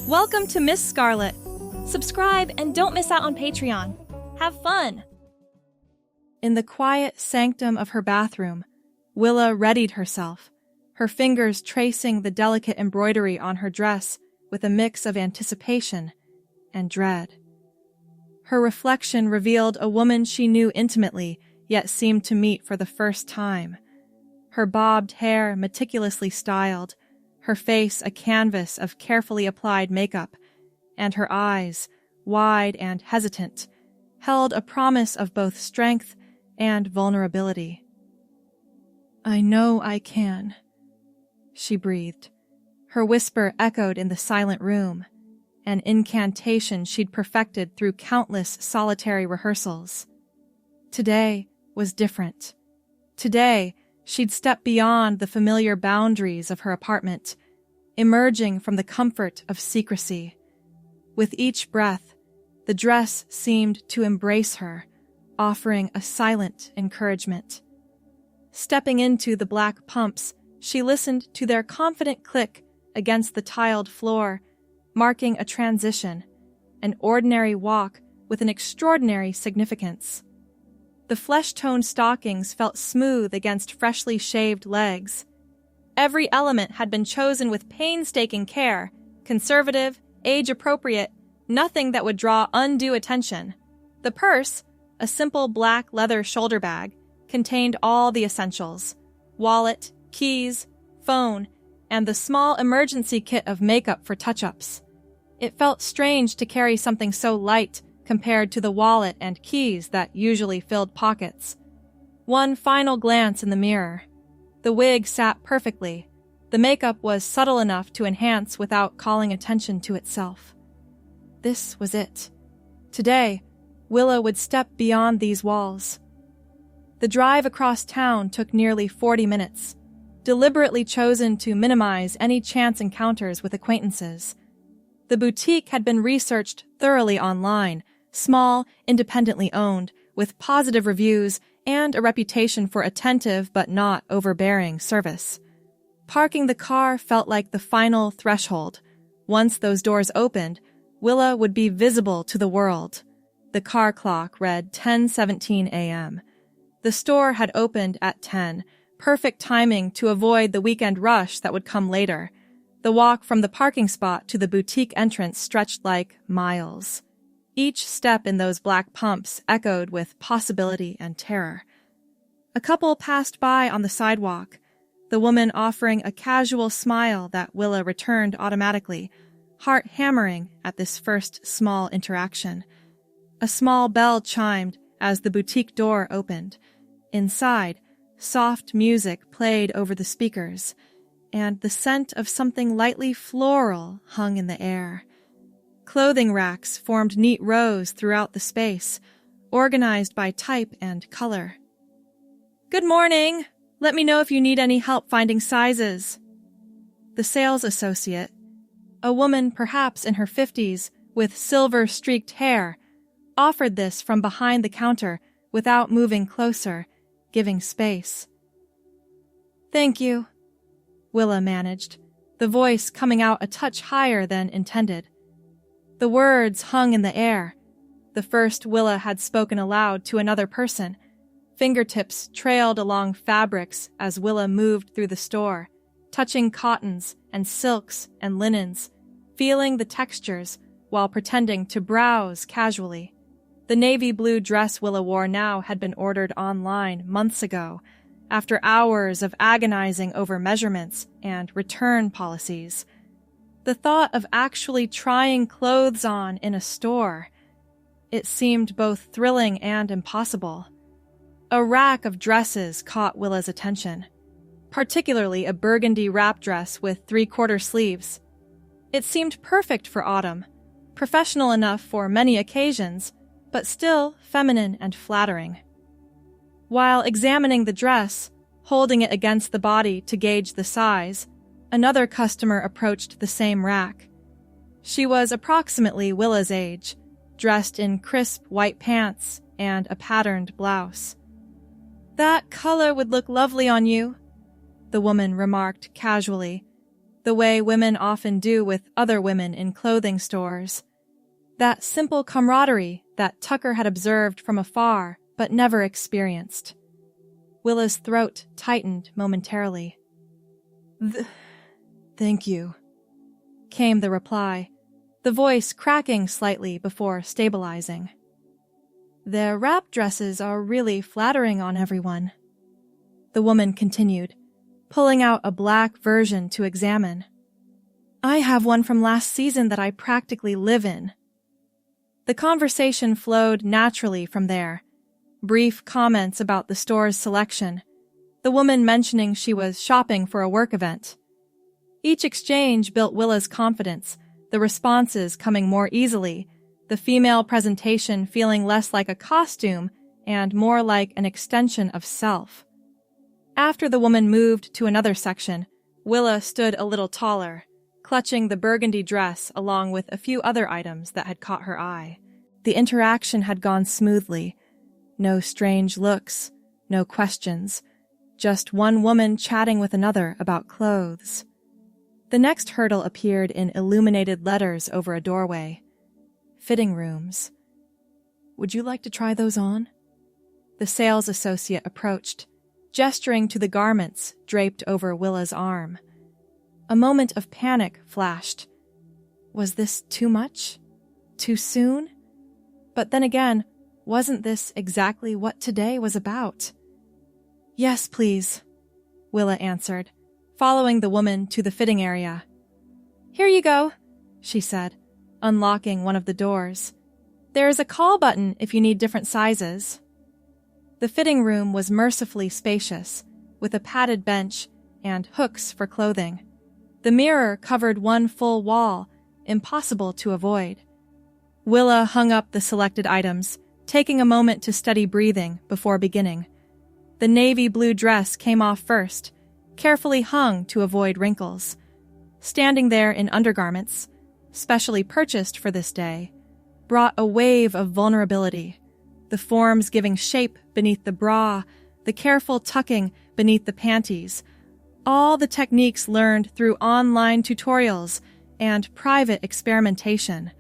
Welcome to Miss Scarlett. Subscribe and don't miss out on Patreon. Have fun! In the quiet sanctum of her bathroom, Willa readied herself, her fingers tracing the delicate embroidery on her dress with a mix of anticipation and dread. Her reflection revealed a woman she knew intimately, yet seemed to meet for the first time. Her bobbed hair meticulously styled, her face a canvas of carefully applied makeup, and her eyes, wide and hesitant, held a promise of both strength and vulnerability. "I know I can," she breathed. Her whisper echoed in the silent room, an incantation she'd perfected through countless solitary rehearsals. Today was different. Today, she'd step beyond the familiar boundaries of her apartment, emerging from the comfort of secrecy. With each breath, the dress seemed to embrace her, offering a silent encouragement. Stepping into the black pumps, she listened to their confident click against the tiled floor, marking a transition, an ordinary walk with an extraordinary significance. The flesh-toned stockings felt smooth against freshly shaved legs. Every element had been chosen with painstaking care, conservative, age-appropriate, nothing that would draw undue attention. The purse, a simple black leather shoulder bag, contained all the essentials: wallet, keys, phone, and the small emergency kit of makeup for touch-ups. It felt strange to carry something so light compared to the wallet and keys that usually filled pockets. One final glance in the mirror. The wig sat perfectly. The makeup was subtle enough to enhance without calling attention to itself. This was it. Today, Willa would step beyond these walls. The drive across town took nearly 40 minutes, deliberately chosen to minimize any chance encounters with acquaintances. The boutique had been researched thoroughly online, small, independently owned, with positive reviews and a reputation for attentive but not overbearing service. Parking the car felt like the final threshold. Once those doors opened, Willa would be visible to the world. The car clock read 10:17 a.m. The store had opened at 10, perfect timing to avoid the weekend rush that would come later. The walk from the parking spot to the boutique entrance stretched like miles. Each step in those black pumps echoed with possibility and terror. A couple passed by on the sidewalk, the woman offering a casual smile that Willa returned automatically, heart hammering at this first small interaction. A small bell chimed as the boutique door opened. Inside, soft music played over the speakers, and the scent of something lightly floral hung in the air. Clothing racks formed neat rows throughout the space, organized by type and color. "Good morning! Let me know if you need any help finding sizes." The sales associate, a woman perhaps in her 50s with silver-streaked hair, offered this from behind the counter without moving closer, giving space. "Thank you," Willa managed, the voice coming out a touch higher than intended. The words hung in the air. The first Willa had spoken aloud to another person. Fingertips trailed along fabrics as Willa moved through the store, touching cottons and silks and linens, feeling the textures while pretending to browse casually. The navy blue dress Willa wore now had been ordered online months ago, after hours of agonizing over measurements and return policies. The thought of actually trying clothes on in a store, it seemed both thrilling and impossible. A rack of dresses caught Willa's attention, particularly a burgundy wrap dress with 3/4 sleeves. It seemed perfect for autumn, professional enough for many occasions, but still feminine and flattering. While examining the dress, holding it against the body to gauge the size, another customer approached the same rack. She was approximately Willa's age, dressed in crisp white pants and a patterned blouse. "That color would look lovely on you," the woman remarked casually. the way women often do with other women in clothing stores. That simple camaraderie that Tucker had observed from afar but never experienced. Willa's throat tightened momentarily. Thank you, came the reply, the voice cracking slightly before stabilizing. Their wrap dresses are really flattering on everyone, the woman continued, pulling out a black version to examine. I have one from last season that I practically live in. The conversation flowed naturally from there. Brief comments about the store's selection, the woman mentioning she was shopping for a work event. Each exchange built Willa's confidence, the responses coming more easily, the female presentation feeling less like a costume and more like an extension of self. After the woman moved to another section, Willa stood a little taller, clutching the burgundy dress along with a few other items that had caught her eye. The interaction had gone smoothly. No strange looks, no questions, just one woman chatting with another about clothes. The next hurdle appeared in illuminated letters over a doorway. Fitting rooms. Would you like to try those on? The sales associate approached, gesturing to the garments draped over Willa's arm. A moment of panic flashed. Was this too much? Too soon? But then again, wasn't this exactly what today was about? Yes, please, Willa answered, following the woman to the fitting area. Here you go, she said, unlocking one of the doors. There is a call button if you need different sizes. The fitting room was mercifully spacious, with a padded bench and hooks for clothing. The mirror covered one full wall, impossible to avoid. Willa hung up the selected items, taking a moment to steady breathing before beginning. The navy blue dress came off first, carefully hung to avoid wrinkles. Standing there in undergarments, specially purchased for this day, brought a wave of vulnerability. The forms giving shape beneath the bra, the careful tucking beneath the panties, all the techniques learned through online tutorials and private experimentation.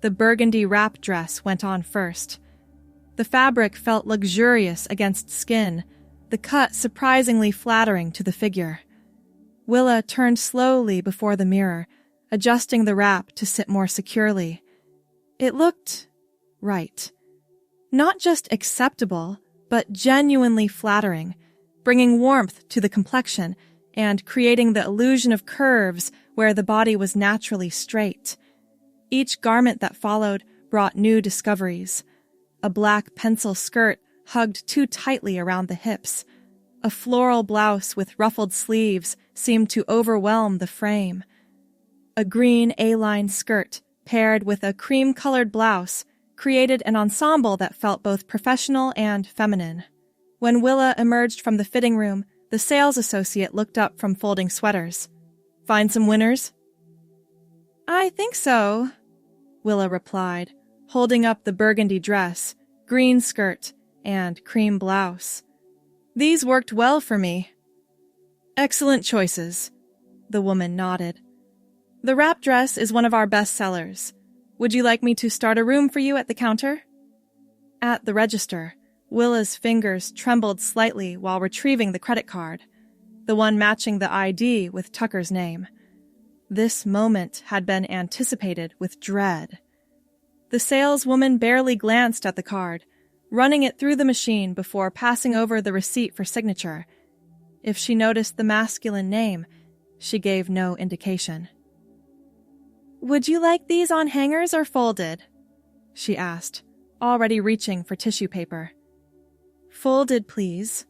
The burgundy wrap dress went on first. The fabric felt luxurious against skin, the cut surprisingly flattering to the figure. Willa turned slowly before the mirror, adjusting the wrap to sit more securely. It looked right. Not just acceptable, but genuinely flattering, bringing warmth to the complexion and creating the illusion of curves where the body was naturally straight. Each garment that followed brought new discoveries. A black pencil skirt hugged too tightly around the hips. A floral blouse with ruffled sleeves seemed to overwhelm the frame. A green A-line skirt paired with a cream-colored blouse created an ensemble that felt both professional and feminine. When Willa emerged from the fitting room, the sales associate looked up from folding sweaters. Find some winners? I think so, Willa replied, holding up the burgundy dress, green skirt, and cream blouse. These worked well for me. Excellent choices, the woman nodded. The wrap dress is one of our best sellers. Would you like me to start a room for you at the counter? At the register, Willa's fingers trembled slightly while retrieving the credit card, the one matching the ID with Tucker's name. This moment had been anticipated with dread. The saleswoman barely glanced at the card, running it through the machine before passing over the receipt for signature. If she noticed the masculine name, she gave no indication. Would you like these on hangers or folded? She asked, already reaching for tissue paper. Folded, please,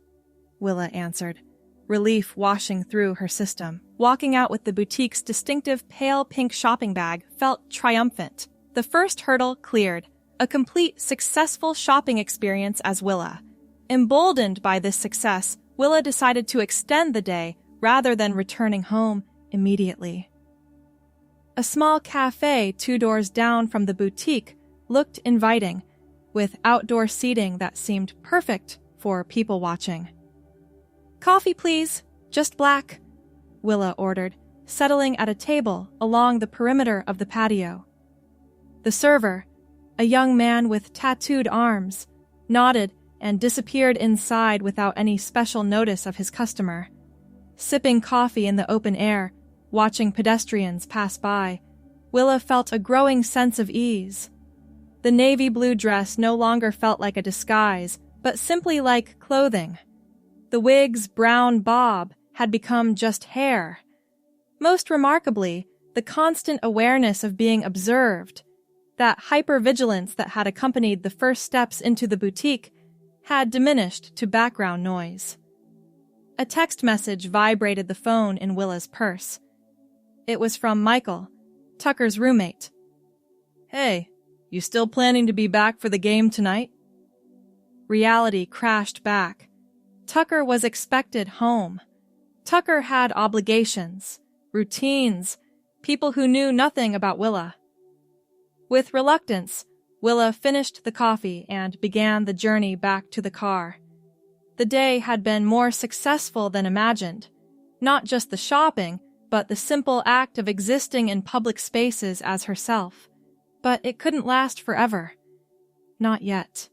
Willa answered, relief washing through her system. Walking out with the boutique's distinctive pale pink shopping bag felt triumphant. The first hurdle cleared, a complete, successful shopping experience as Willa. Emboldened by this success, Willa decided to extend the day rather than returning home immediately. A small cafe 2 doors down from the boutique looked inviting, with outdoor seating that seemed perfect for people watching. Coffee, please. Just black, Willa ordered, settling at a table along the perimeter of the patio. The server, a young man with tattooed arms, nodded and disappeared inside without any special notice of his customer. Sipping coffee in the open air, watching pedestrians pass by, Willa felt a growing sense of ease. The navy blue dress no longer felt like a disguise, but simply like clothing. The wig's brown bob had become just hair. Most remarkably, the constant awareness of being observed, that hypervigilance that had accompanied the first steps into the boutique, had diminished to background noise. A text message vibrated the phone in Willa's purse. It was from Michael, Tucker's roommate. "Hey, you still planning to be back for the game tonight?" Reality crashed back. Tucker was expected home. Tucker had obligations, routines, people who knew nothing about Willa. With reluctance, Willa finished the coffee and began the journey back to the car. The day had been more successful than imagined. Not just the shopping, but the simple act of existing in public spaces as herself. But it couldn't last forever. Not yet.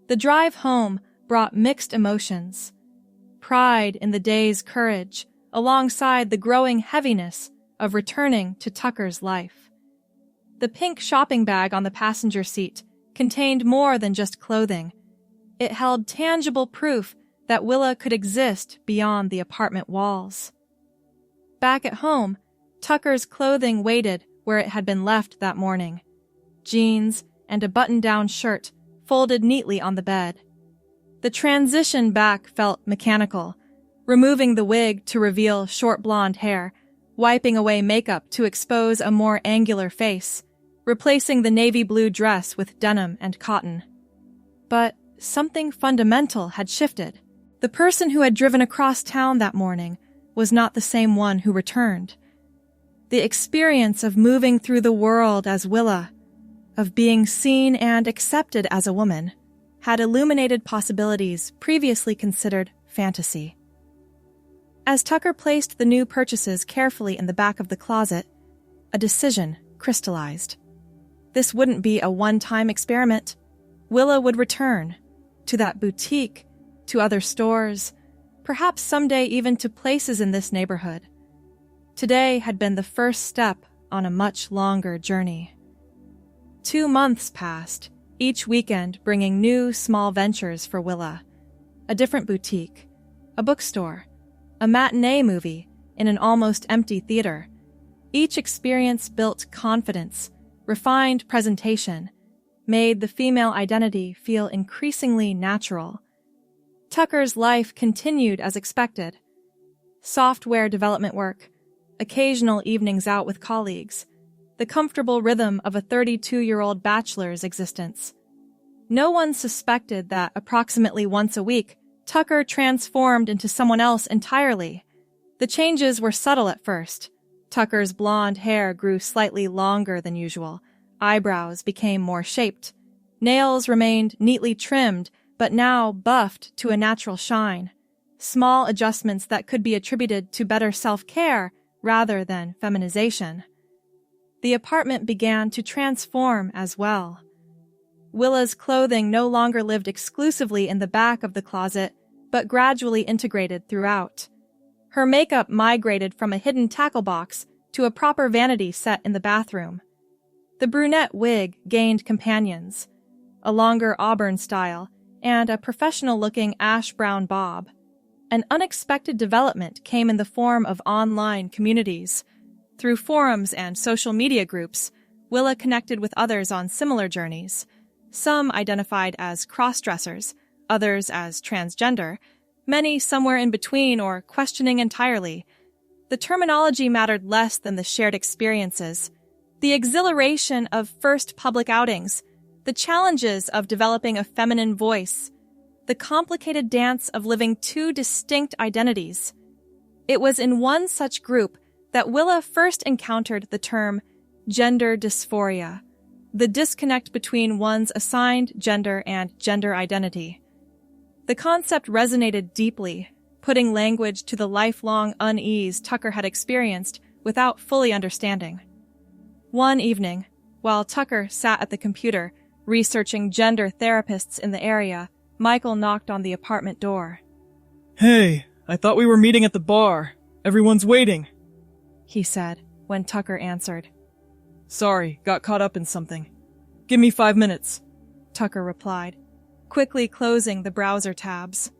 The drive home brought mixed emotions. Pride in the day's courage, alongside the growing heaviness of returning to Tucker's life. The pink shopping bag on the passenger seat contained more than just clothing. It held tangible proof that Willa could exist beyond the apartment walls. Back at home, Tucker's clothing waited where it had been left that morning. Jeans and a button-down shirt folded neatly on the bed. The transition back felt mechanical, removing the wig to reveal short blonde hair, wiping away makeup to expose a more angular face, replacing the navy blue dress with denim and cotton. But something fundamental had shifted. The person who had driven across town that morning was not the same one who returned. The experience of moving through the world as Willa, of being seen and accepted as a woman, had illuminated possibilities previously considered fantasy. As Tucker placed the new purchases carefully in the back of the closet, a decision crystallized. This wouldn't be a one-time experiment. Willa would return to that boutique, to other stores, perhaps someday even to places in this neighborhood. Today had been the first step on a much longer journey. 2 months passed, each weekend bringing new small ventures for Willa. A different boutique, a bookstore, a matinee movie in an almost empty theater. Each experience built confidence, refined presentation, made the female identity feel increasingly natural. Tucker's life continued as expected. Software development work, occasional evenings out with colleagues, the comfortable rhythm of a 32-year-old bachelor's existence. No one suspected that approximately once a week, Tucker transformed into someone else entirely. The changes were subtle at first. Tucker's blonde hair grew slightly longer than usual. Eyebrows became more shaped. Nails remained neatly trimmed, but now buffed to a natural shine. Small adjustments that could be attributed to better self-care rather than feminization. The apartment began to transform as well. Willa's clothing no longer lived exclusively in the back of the closet, but gradually integrated throughout. Her makeup migrated from a hidden tackle box to a proper vanity set in the bathroom. The brunette wig gained companions, a longer auburn style, and a professional-looking ash-brown bob. An unexpected development came in the form of online communities. Through forums and social media groups, Willa connected with others on similar journeys. Some identified as crossdressers, others as transgender, many somewhere in between or questioning entirely. The terminology mattered less than the shared experiences. The exhilaration of first public outings, the challenges of developing a feminine voice, the complicated dance of living two distinct identities. It was in one such group that Willa first encountered the term gender dysphoria, the disconnect between one's assigned gender and gender identity. The concept resonated deeply, putting language to the lifelong unease Tucker had experienced without fully understanding. One evening, while Tucker sat at the computer, researching gender therapists in the area, Michael knocked on the apartment door. "Hey, I thought we were meeting at the bar. Everyone's waiting," he said when Tucker answered. "Sorry, got caught up in something. Give me 5 minutes," Tucker replied, quickly closing the browser tabs.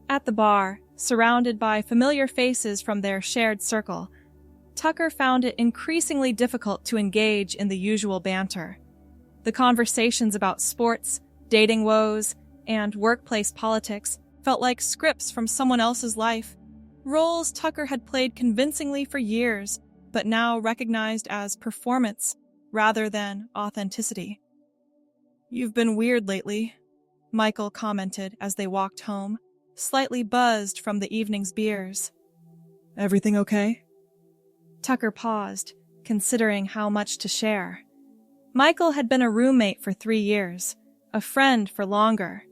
At the bar, surrounded by familiar faces from their shared circle, Tucker found it increasingly difficult to engage in the usual banter. The conversations about sports, dating woes, and workplace politics felt like scripts from someone else's life, roles Tucker had played convincingly for years, but now recognized as performance rather than authenticity. "You've been weird lately," Michael commented as they walked home, slightly buzzed from the evening's beers. "Everything okay?" Tucker paused, considering how much to share. Michael had been a roommate for 3 years, a friend for longer.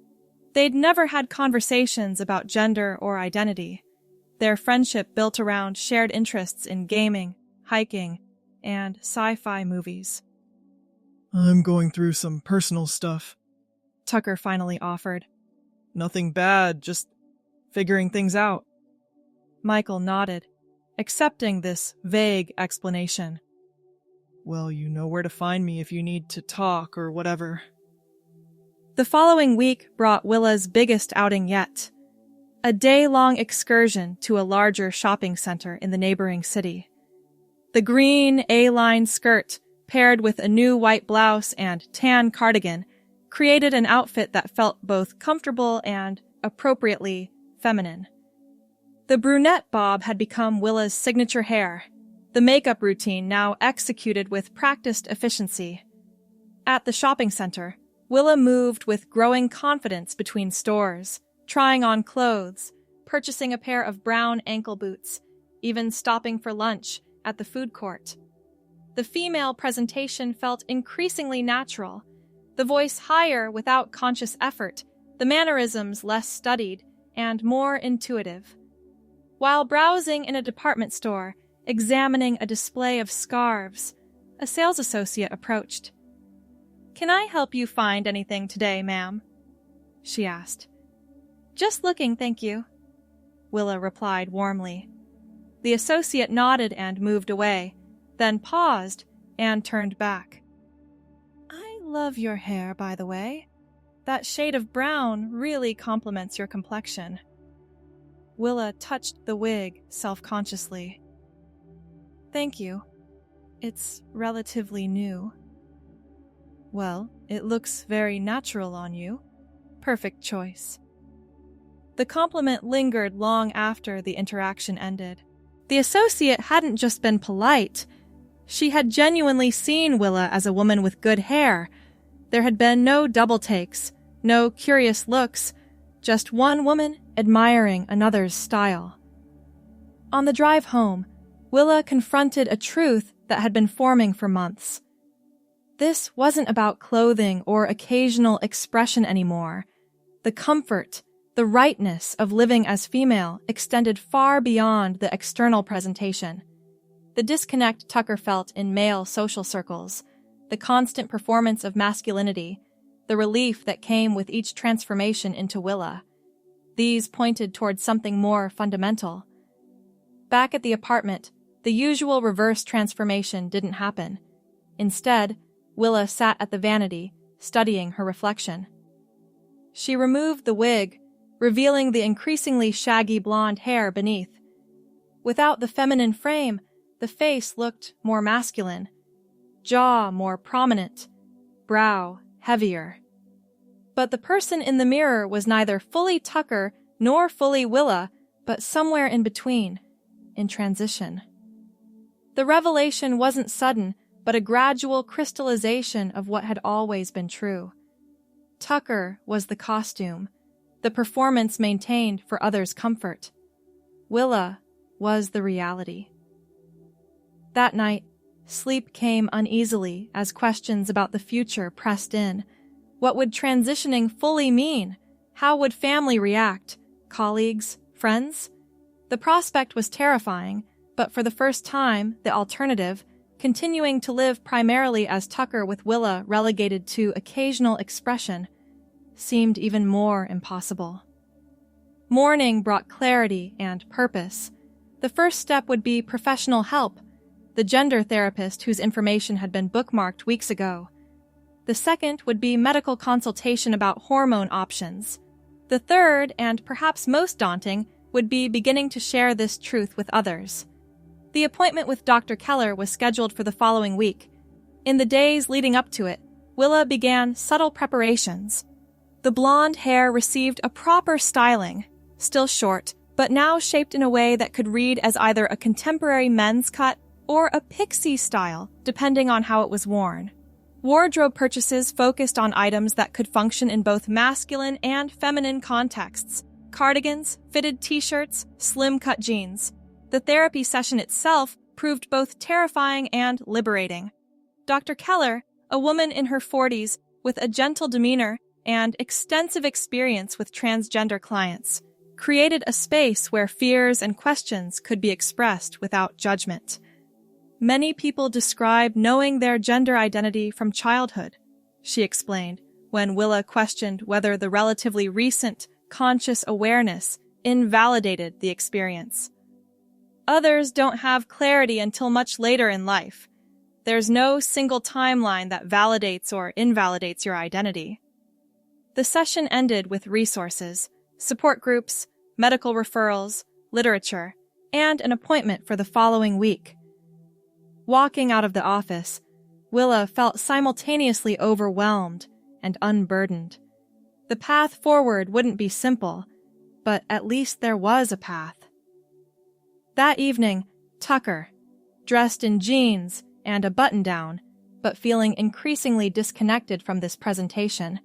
They'd never had conversations about gender or identity. Their friendship built around shared interests in gaming, hiking, and sci-fi movies. "I'm going through some personal stuff," Tucker finally offered. "Nothing bad, just figuring things out." Michael nodded, accepting this vague explanation. "Well, you know where to find me if you need to talk or whatever." The following week brought Willa's biggest outing yet. A day-long excursion to a larger shopping center in the neighboring city. The green A-line skirt, paired with a new white blouse and tan cardigan, created an outfit that felt both comfortable and appropriately feminine. The brunette bob had become Willa's signature hair, the makeup routine now executed with practiced efficiency. At the shopping center, Willa moved with growing confidence between stores, trying on clothes, purchasing a pair of brown ankle boots, even stopping for lunch at the food court. The female presentation felt increasingly natural, the voice higher without conscious effort, the mannerisms less studied and more intuitive. While browsing in a department store, examining a display of scarves, a sales associate approached. "Can I help you find anything today, ma'am?" she asked. "Just looking, thank you," Willa replied warmly. The associate nodded and moved away, then paused and turned back. "I love your hair, by the way. That shade of brown really complements your complexion." Willa touched the wig self-consciously. "Thank you. It's relatively new." "Well, it looks very natural on you. Perfect choice." The compliment lingered long after the interaction ended. The associate hadn't just been polite. She had genuinely seen Willa as a woman with good hair. There had been no double takes, no curious looks, just one woman admiring another's style. On the drive home, Willa confronted a truth that had been forming for months. This wasn't about clothing or occasional expression anymore. The comfort, the rightness of living as female extended far beyond the external presentation. The disconnect Tucker felt in male social circles, the constant performance of masculinity, the relief that came with each transformation into Willa. These pointed towards something more fundamental. Back at the apartment, the usual reverse transformation didn't happen. Instead, Willa sat at the vanity, studying her reflection. She removed the wig, revealing the increasingly shaggy blonde hair beneath. Without the feminine frame, the face looked more masculine, jaw more prominent, brow heavier. But the person in the mirror was neither fully Tucker nor fully Willa, but somewhere in between, in transition. The revelation wasn't sudden, but a gradual crystallization of what had always been true. Tucker was the costume, the performance maintained for others' comfort. Willa was the reality. That night, sleep came uneasily as questions about the future pressed in. What would transitioning fully mean? How would family react? Colleagues? Friends? The prospect was terrifying, but for the first time, the alternative, continuing to live primarily as Tucker with Willa relegated to occasional expression, seemed even more impossible. Mourning brought clarity and purpose. The first step would be professional help, the gender therapist whose information had been bookmarked weeks ago. The second would be medical consultation about hormone options. The third, and perhaps most daunting, would be beginning to share this truth with others. The appointment with Dr. Keller was scheduled for the following week. In the days leading up to it, Willa began subtle preparations. The blonde hair received a proper styling, still short, but now shaped in a way that could read as either a contemporary men's cut or a pixie style, depending on how it was worn. Wardrobe purchases focused on items that could function in both masculine and feminine contexts: cardigans, fitted t-shirts, slim-cut jeans. The therapy session itself proved both terrifying and liberating. Dr. Keller, a woman in her 40s with a gentle demeanor and extensive experience with transgender clients, created a space where fears and questions could be expressed without judgment. Many people describe knowing their gender identity from childhood, she explained, when Willa questioned whether the relatively recent conscious awareness invalidated the experience. Others don't have clarity until much later in life. There's no single timeline that validates or invalidates your identity. The session ended with resources, support groups, medical referrals, literature, and an appointment for the following week. Walking out of the office, Willa felt simultaneously overwhelmed and unburdened. The path forward wouldn't be simple, but at least there was a path. That evening, Tucker, dressed in jeans and a button-down, but feeling increasingly disconnected from this presentation,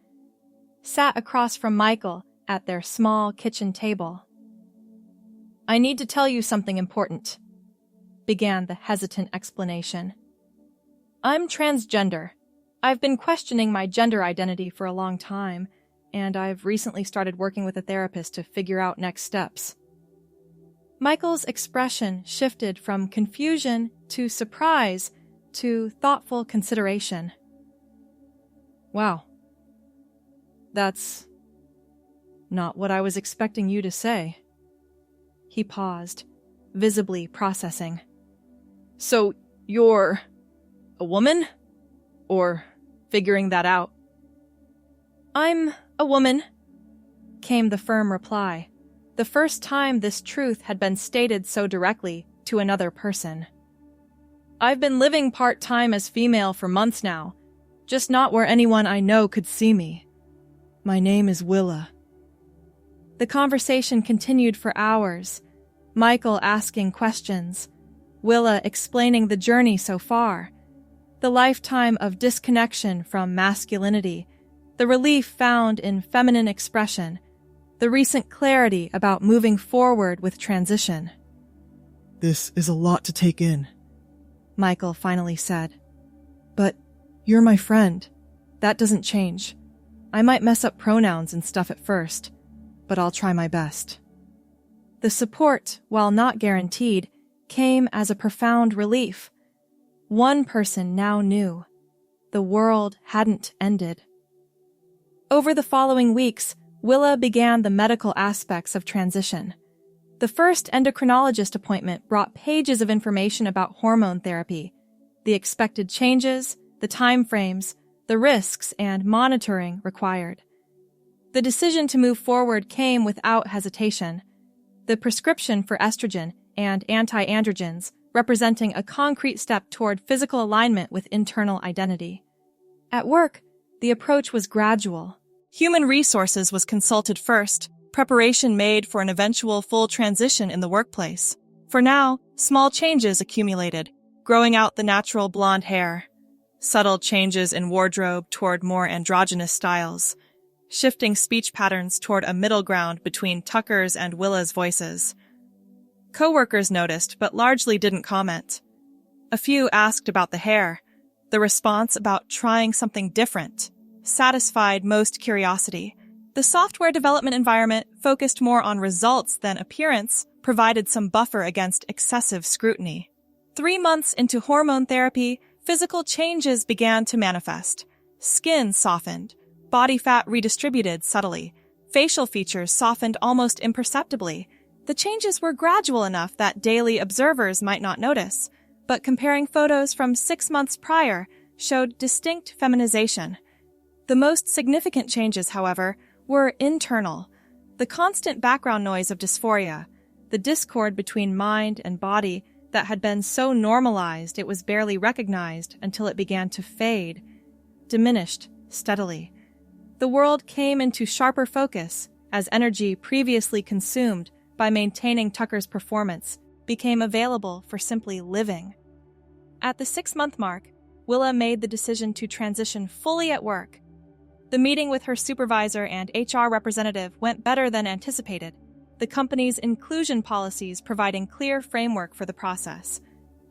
sat across from Michael at their small kitchen table. "I need to tell you something important," began the hesitant explanation. "I'm transgender. I've been questioning my gender identity for a long time, and I've recently started working with a therapist to figure out next steps." Michael's expression shifted from confusion to surprise to thoughtful consideration. "Wow. That's not what I was expecting you to say." He paused, visibly processing. "So you're a woman? Or figuring that out?" "I'm a woman," came the firm reply, the first time this truth had been stated so directly to another person. "I've been living part-time as female for months now, just not where anyone I know could see me. My name is Willa." The conversation continued for hours, Michael asking questions, Willa explaining the journey so far, the lifetime of disconnection from masculinity, the relief found in feminine expression, the recent clarity about moving forward with transition. "This is a lot to take in," Michael finally said. "But you're my friend. That doesn't change. I might mess up pronouns and stuff at first, but I'll try my best." The support, while not guaranteed, came as a profound relief. One person now knew. The world hadn't ended. Over the following weeks, Willa began the medical aspects of transition. The first endocrinologist appointment brought pages of information about hormone therapy, the expected changes, the timeframes, the risks, and monitoring required. The decision to move forward came without hesitation. The prescription for estrogen and anti-androgens representing a concrete step toward physical alignment with internal identity. At work, the approach was gradual. Human resources was consulted first, preparation made for an eventual full transition in the workplace. For now, small changes accumulated, growing out the natural blonde hair, subtle changes in wardrobe toward more androgynous styles, shifting speech patterns toward a middle ground between Tucker's and Willa's voices. Coworkers noticed, but largely didn't comment. A few asked about the hair. The response about trying something different satisfied most curiosity, The software development environment focused more on results than appearance, provided some buffer against excessive scrutiny. 3 months into hormone therapy, physical changes began to manifest. Skin softened, body fat redistributed subtly, facial features softened almost imperceptibly. The changes were gradual enough that daily observers might not notice, but comparing photos from 6 months prior showed distinct feminization. The most significant changes, however, were internal. The constant background noise of dysphoria, the discord between mind and body that had been so normalized it was barely recognized until it began to fade, diminished steadily. The world came into sharper focus as energy previously consumed by maintaining Tucker's performance became available for simply living. At the 6-month mark, Willa made the decision to transition fully at work. The meeting with her supervisor and HR representative went better than anticipated, the company's inclusion policies providing clear framework for the process.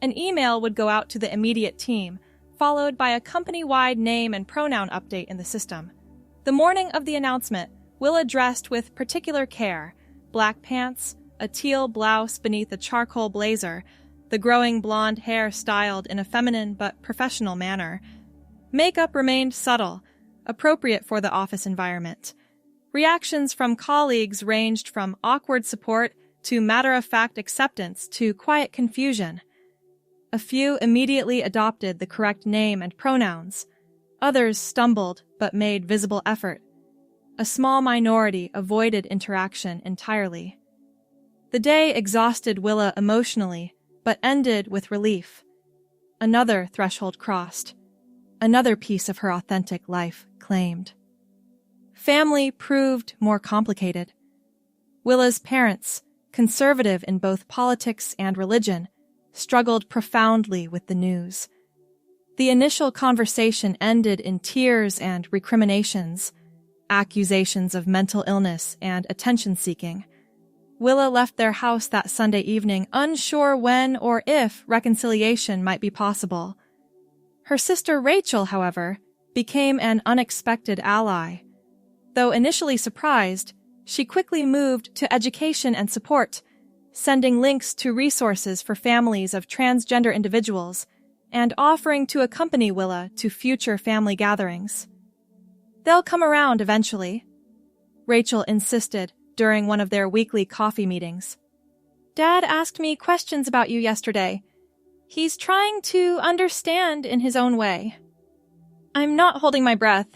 An email would go out to the immediate team, followed by a company-wide name and pronoun update in the system. The morning of the announcement, Willa dressed with particular care: black pants, a teal blouse beneath a charcoal blazer, the growing blonde hair styled in a feminine but professional manner. Makeup remained subtle, appropriate for the office environment. Reactions from colleagues ranged from awkward support to matter-of-fact acceptance to quiet confusion. A few immediately adopted the correct name and pronouns. Others stumbled but made visible effort. A small minority avoided interaction entirely. The day exhausted Willa emotionally, but ended with relief. Another threshold crossed. Another piece of her authentic life claimed. Family proved more complicated. Willa's parents, conservative in both politics and religion, struggled profoundly with the news. The initial conversation ended in tears and recriminations, accusations of mental illness and attention-seeking. Willa left their house that Sunday evening, unsure when or if reconciliation might be possible. Her sister Rachel, however, became an unexpected ally. Though initially surprised, she quickly moved to education and support, sending links to resources for families of transgender individuals and offering to accompany Willa to future family gatherings. "They'll come around eventually," Rachel insisted during one of their weekly coffee meetings. "Dad asked me questions about you yesterday. He's trying to understand in his own way." "I'm not holding my breath,"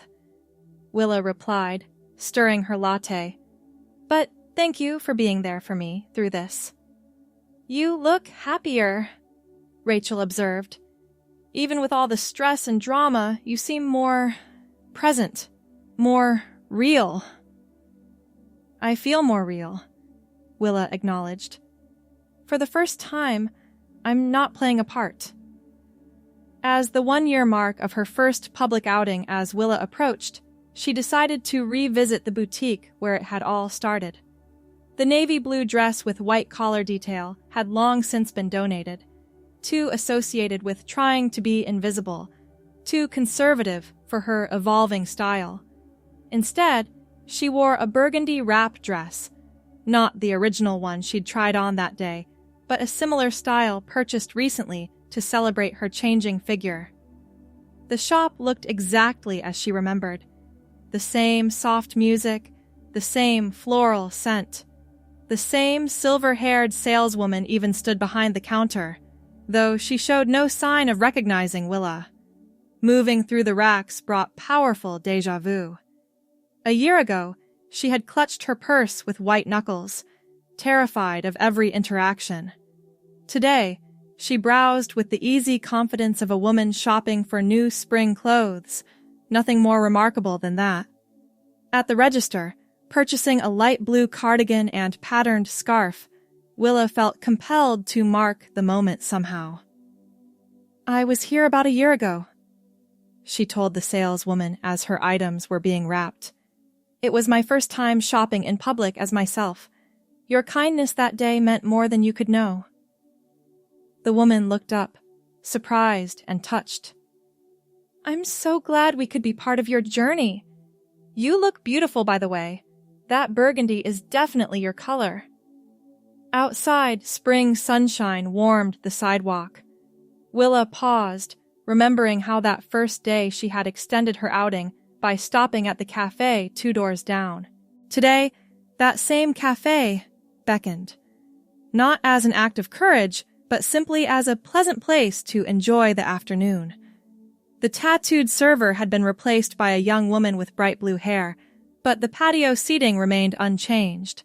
Willa replied, stirring her latte. "But thank you for being there for me through this." "You look happier," Rachel observed. "Even with all the stress and drama, you seem more present, more real." "I feel more real," Willa acknowledged. "For the first time, I'm not playing a part." As the 1-year mark of her first public outing as Willa approached, she decided to revisit the boutique where it had all started. The navy blue dress with white collar detail had long since been donated, too associated with trying to be invisible, too conservative for her evolving style. Instead, she wore a burgundy wrap dress, not the original one she'd tried on that day, but a similar style purchased recently to celebrate her changing figure. The shop looked exactly as she remembered. The same soft music, the same floral scent. The same silver-haired saleswoman even stood behind the counter, though she showed no sign of recognizing Willa. Moving through the racks brought powerful déjà vu. A year ago, she had clutched her purse with white knuckles, terrified of every interaction. Today, she browsed with the easy confidence of a woman shopping for new spring clothes, nothing more remarkable than that. At the register, purchasing a light blue cardigan and patterned scarf, Willa felt compelled to mark the moment somehow. "I was here about a year ago," she told the saleswoman as her items were being wrapped. "It was my first time shopping in public as myself. Your kindness that day meant more than you could know." The woman looked up, surprised and touched. "I'm so glad we could be part of your journey. You look beautiful, by the way. That burgundy is definitely your color. Outside, spring sunshine warmed the sidewalk. Willa paused, remembering how that first day she had extended her outing by stopping at the cafe 2 doors down. Today, that same cafe beckoned. Not as an act of courage, but simply as a pleasant place to enjoy the afternoon. The tattooed server had been replaced by a young woman with bright blue hair, but the patio seating remained unchanged.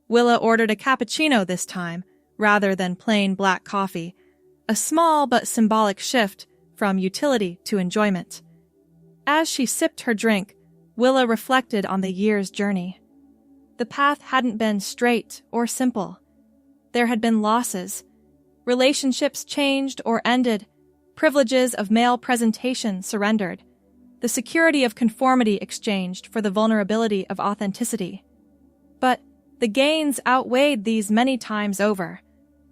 Willa ordered a cappuccino this time, rather than plain black coffee, a small but symbolic shift from utility to enjoyment. As she sipped her drink, Willa reflected on the year's journey. The path hadn't been straight or simple. There had been losses. Relationships changed or ended. Privileges of male presentation surrendered. The security of conformity exchanged for the vulnerability of authenticity. But the gains outweighed these many times over.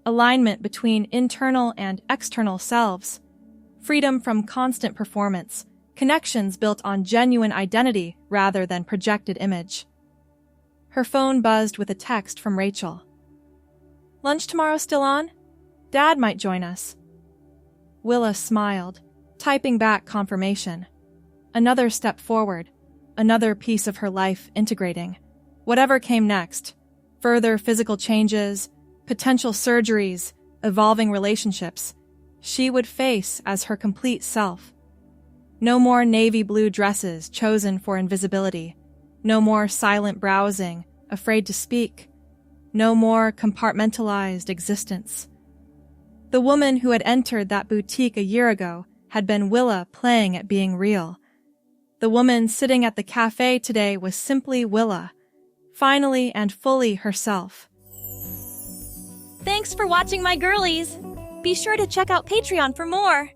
Alignment between internal and external selves. Freedom from constant performance. Connections built on genuine identity rather than projected image. Her phone buzzed with a text from Rachel. "Lunch tomorrow still on? Dad might join us." Willa smiled, typing back confirmation. Another step forward, another piece of her life integrating. Whatever came next, further physical changes, potential surgeries, evolving relationships, she would face as her complete self. No more navy blue dresses chosen for invisibility. No more silent browsing, afraid to speak. No more compartmentalized existence. The woman who had entered that boutique a year ago had been Willa playing at being real. The woman sitting at the cafe today was simply Willa, finally and fully herself. Thanks for watching, my girlies! Be sure to check out Patreon for more!